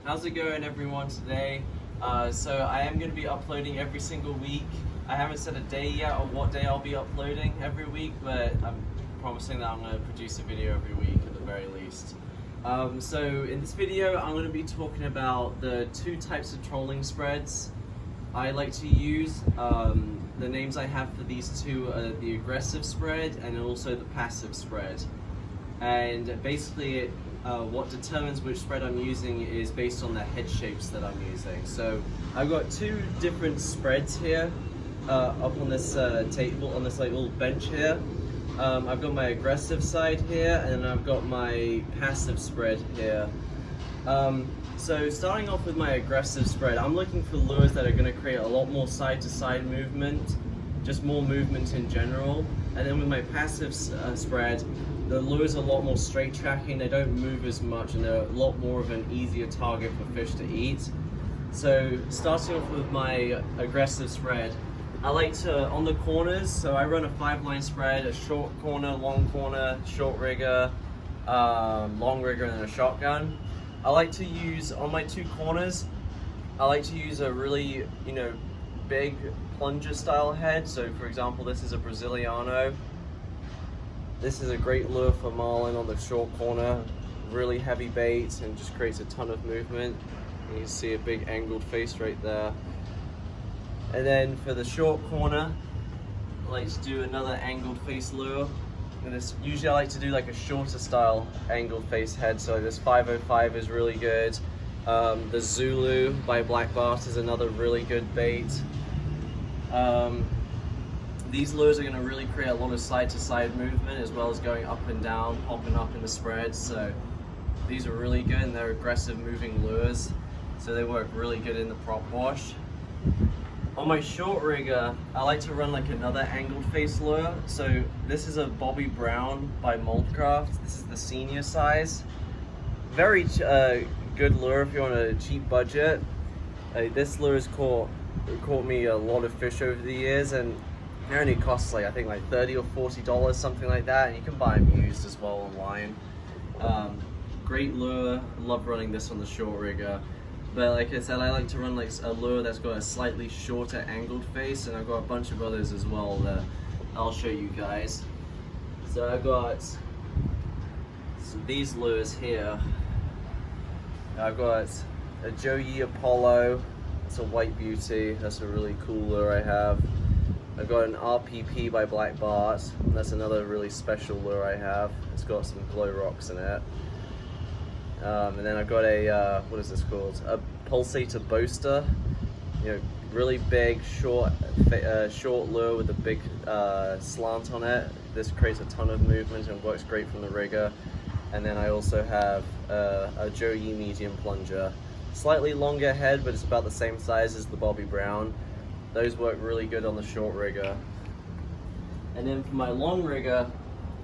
How's it going, everyone, today? So I am going to be uploading every single week. I haven't set a day yet on what day I'll be uploading every week, but I'm promising that I'm going to produce a video every week at the very least. So in this video, I'm going to be talking about the two types of trolling spreads I like to use. The names I have for these two are the aggressive spread and also the passive spread. And basically, what determines which spread I'm using is based on the head shapes that I'm using. So I've got two different spreads here up on this table, on this like little bench here. I've got my aggressive side here, and I've got my passive spread here. So starting off with my aggressive spread, I'm looking for lures that are going to create a lot more side-to-side movement, just more movement in general. And then with my passive spread, the lures are a lot more straight tracking, they don't move as much, and they're a lot more of an easier target for fish to eat. So starting off with my aggressive spread, I like to, on the corners, so I run a 5-line spread, a short corner, short rigger, long rigger, and then a shotgun. I like to use, on my two corners, I like to use a really, big plunger style head. So for example, this is a Braziliano. This is a great lure for marlin on the short corner, really heavy bait and just creates a ton of movement. You can see a big angled face right there. And then for the short corner, I like to do another angled face lure. And this, usually I like to do like a shorter style angled face head, so this 505 is really good. The Zulu by Black Bart is another really good bait. These lures are going to really create a lot of side-to-side movement as well as going up and down, popping up in the spreads. So these are really good, and they're aggressive moving lures, so they work really good in the prop wash. On my short rigger, I like to run like another angled face lure. So this is a Bobby Brown by Moldcraft. This is the senior size. Very good lure if you're on a cheap budget. This lure has caught me a lot of fish over the years, and it only costs like, I think like $30 or $40, something like that, and you can buy them used as well online. Great lure. I love running this on the short rigger. But like I said, I like to run like a lure that's got a slightly shorter angled face, and I've got a bunch of others as well that I'll show you guys. So I've got these lures here. I've got a Joe Yee Apollo. It's a white beauty. That's a really cool lure I have. I've got an RPP by Black Bart. That's another really special lure I have. It's got some glow rocks in it. And then I've got a, what is this called? A pulsator boaster. Really big, short lure with a big slant on it. This creates a ton of movement and works great from the rigger. And then I also have a Joe Yee medium plunger. Slightly longer head, but it's about the same size as the Bobby Brown. Those work really good on the short rigger. And then for my long rigger,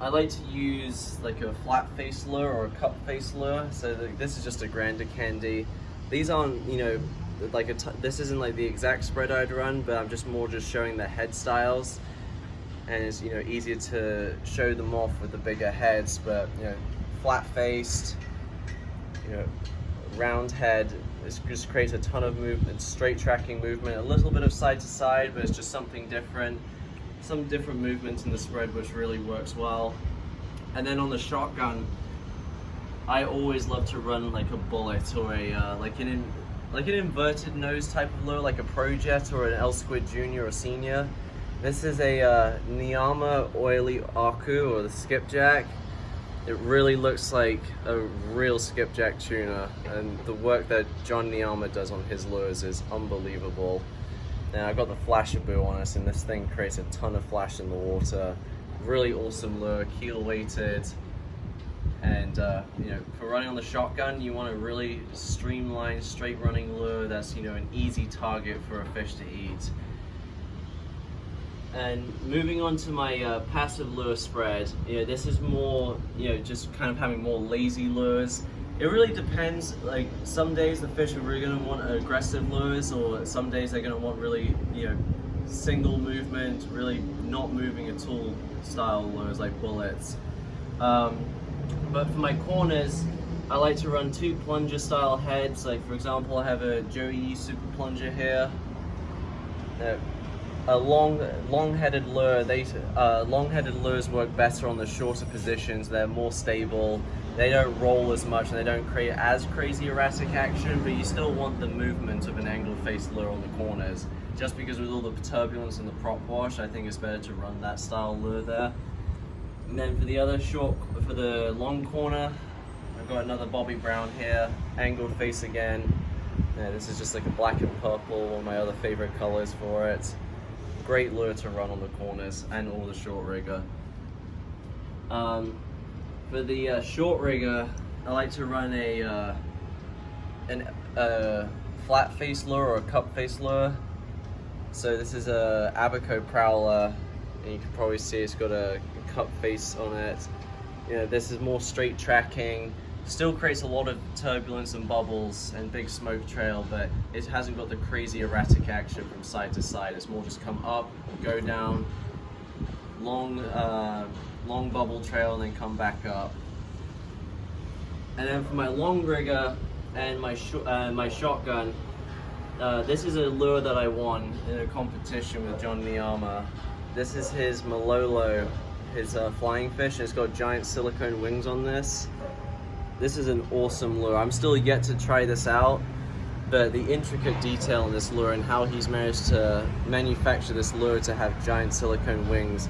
I like to use like a flat face lure or a cup face lure. So this is just a grander candy. These aren't, this isn't like the exact spread I'd run, but I'm just showing the head styles. And it's, easier to show them off with the bigger heads, but, flat faced, round head. It just creates a ton of movement, straight tracking movement, a little bit of side to side, but it's just something different. Some different movements in the spread, which really works well. And then on the shotgun, I always love to run like a bullet or a like an inverted nose type of lure, like a Pro Jet or an L Squid Junior or Senior. This is a Niyama Oily Aku, or the skipjack. It really looks like a real skipjack tuna, and the work that John Niyama does on his lures is unbelievable. Now I've got the flasher boo on us, and this thing creates a ton of flash in the water. Really awesome lure, keel weighted, and for running on the shotgun, you want a really streamlined, straight running lure that's an easy target for a fish to eat. And moving on to my passive lure spread, this is more, just kind of having more lazy lures. It really depends. Like some days the fish are really going to want aggressive lures, or some days they're going to want really, single movement, really not moving at all style lures like bullets. But for my corners, I like to run 2 plunger style heads. Like for example, I have a Joey super plunger here. A long-headed lure. Long-headed lures work better on the shorter positions. They're more stable. They don't roll as much and they don't create as crazy erratic action, but you still want the movement of an angled face lure on the corners. Just because with all the turbulence and the prop wash, I think it's better to run that style lure there. And then for the long corner, I've got another Bobby Brown here, angled face again. Yeah, this is just like a black and purple, one of my other favorite colors for it. Great lure to run on the corners and all the short rigger. For the short rigger, I like to run a flat face lure or a cup face lure. So this is a Abaco Prowler, and you can probably see it's got a cup face on it. You know, this is more straight tracking. Still creates a lot of turbulence and bubbles and big smoke trail, but it hasn't got the crazy erratic action from side to side. It's more just come up, go down, long bubble trail, and then come back up. And then for my long rigger and my shotgun, this is a lure that I won in a competition with John Niyama. This is his Malolo, his flying fish. It's got giant silicone wings on this. This is an awesome lure. I'm still yet to try this out, but the intricate detail in this lure and how he's managed to manufacture this lure to have giant silicone wings.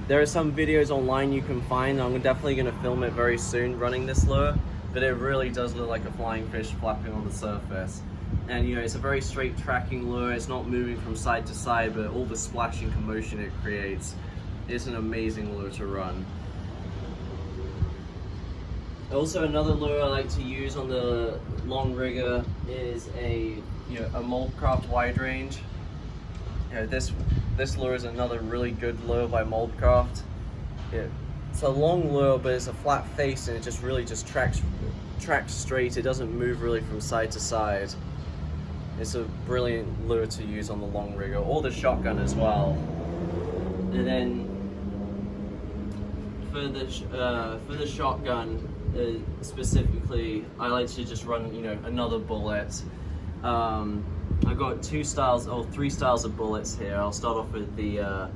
There are some videos online you can find. I'm definitely going to film it very soon running this lure, but it really does look like a flying fish flapping on the surface. And you know, it's a very straight tracking lure. It's not moving from side to side, but all the splashing commotion it creates. It's an amazing lure to run. Also, another lure I like to use on the long rigger is a Moldcraft wide range. You know, this lure is another really good lure by Moldcraft. It's a long lure, but it's a flat face, and it just really tracks straight. It doesn't move really from side to side. It's a brilliant lure to use on the long rigger or the shotgun as well. And then for the shotgun specifically, I like to just run another bullet. I've got 3 styles of bullets here. I'll start off with the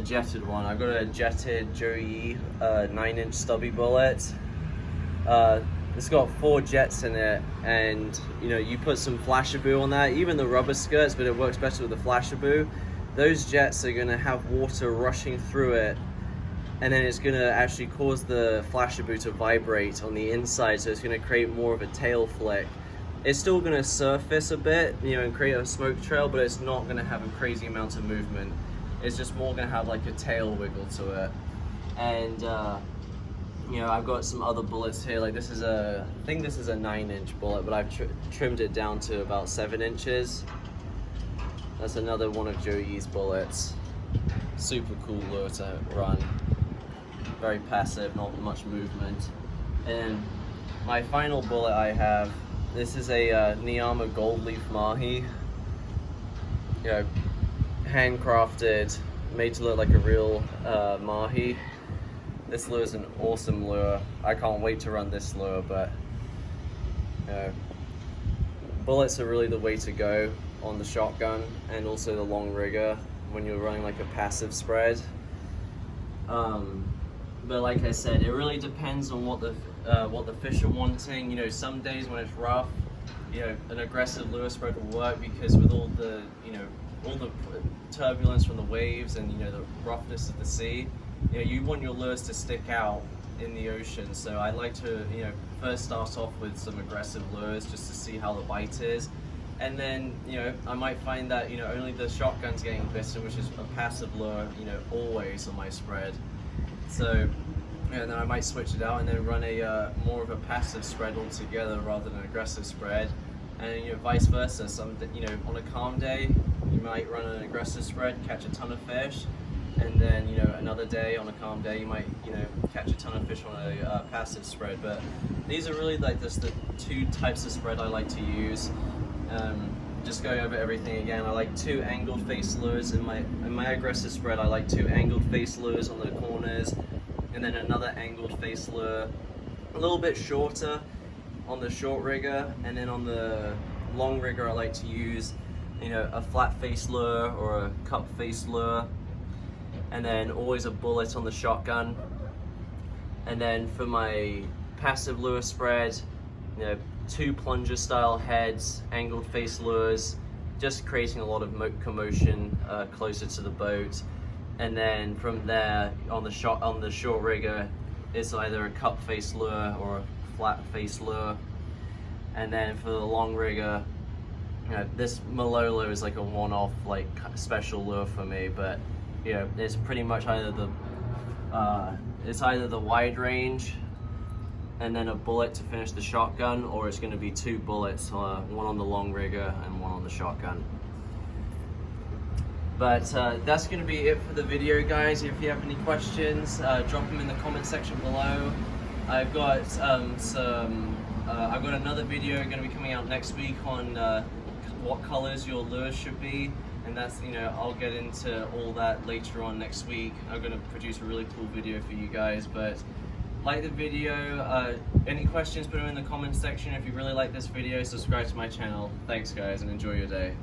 jetted one. I've got a jetted Joey 9-inch stubby bullet. It's got 4 jets in it, and you put some Flashaboo on that, even the rubber skirts, but it works better with the Flashaboo. Those jets are gonna have water rushing through it, and then it's gonna actually cause the Flashaboo to vibrate on the inside, so it's gonna create more of a tail flick. It's still gonna surface a bit, and create a smoke trail, but it's not gonna have a crazy amount of movement. It's just more gonna have like a tail wiggle to it. And I've got some other bullets here. Like I think this is a 9-inch bullet, but I've trimmed it down to about 7 inches. That's another one of Joey's bullets. Super cool lure to run. Very passive, not much movement. And my final bullet I have, this is a Niyama Gold Leaf Mahi. Handcrafted, made to look like a real Mahi. This lure is an awesome lure. I can't wait to run this lure, but bullets are really the way to go on the shotgun and also the long rigger when you're running like a passive spread. But like I said, it really depends on what the fish are wanting. Some days when it's rough, an aggressive lure spread will work, because with all the turbulence from the waves and the roughness of the sea, you want your lures to stick out in the ocean. So I like to first start off with some aggressive lures just to see how the bite is, and then I might find that only the shotgun's getting bitten, which is a passive lure always on my spread. So then I might switch it out and then run a more of a passive spread altogether rather than an aggressive spread, and vice versa. On a calm day you might run an aggressive spread, catch a ton of fish, and then another day on a calm day you might catch a ton of fish on a passive spread. But these are really like just the 2 types of spread I like to use. Just going over everything again, I like 2 angled face lures in my aggressive spread. I like 2 angled face lures on the corners, and then another angled face lure, a little bit shorter. on the short rigger, and then on the long rigger I like to use, you know, a flat face lure or a cup face lure, and then always a bullet on the shotgun. And then for my passive lure spread, you know, 2 plunger style heads, angled face lures, just creating a lot of commotion closer to the boat. And then from there, on the short rigger, it's either a cup face lure or a flat face lure. And then for the long rigger, you know, this Malolo is like a one-off, like special lure for me, but you know, it's pretty much either the wide range and then a bullet to finish the shotgun, or it's going to be 2 bullets, one on the long rigger and one on the shotgun. But that's going to be it for the video, guys. If you have any questions, drop them in the comment section below. I've got I've got another video going to be coming out next week on what colors your lures should be, and that's, you know, I'll get into all that later on next week. I'm going to produce a really cool video for you guys. But like the video, any questions, put them in the comment section. If you really like this video, subscribe to my channel. Thanks guys, and enjoy your day.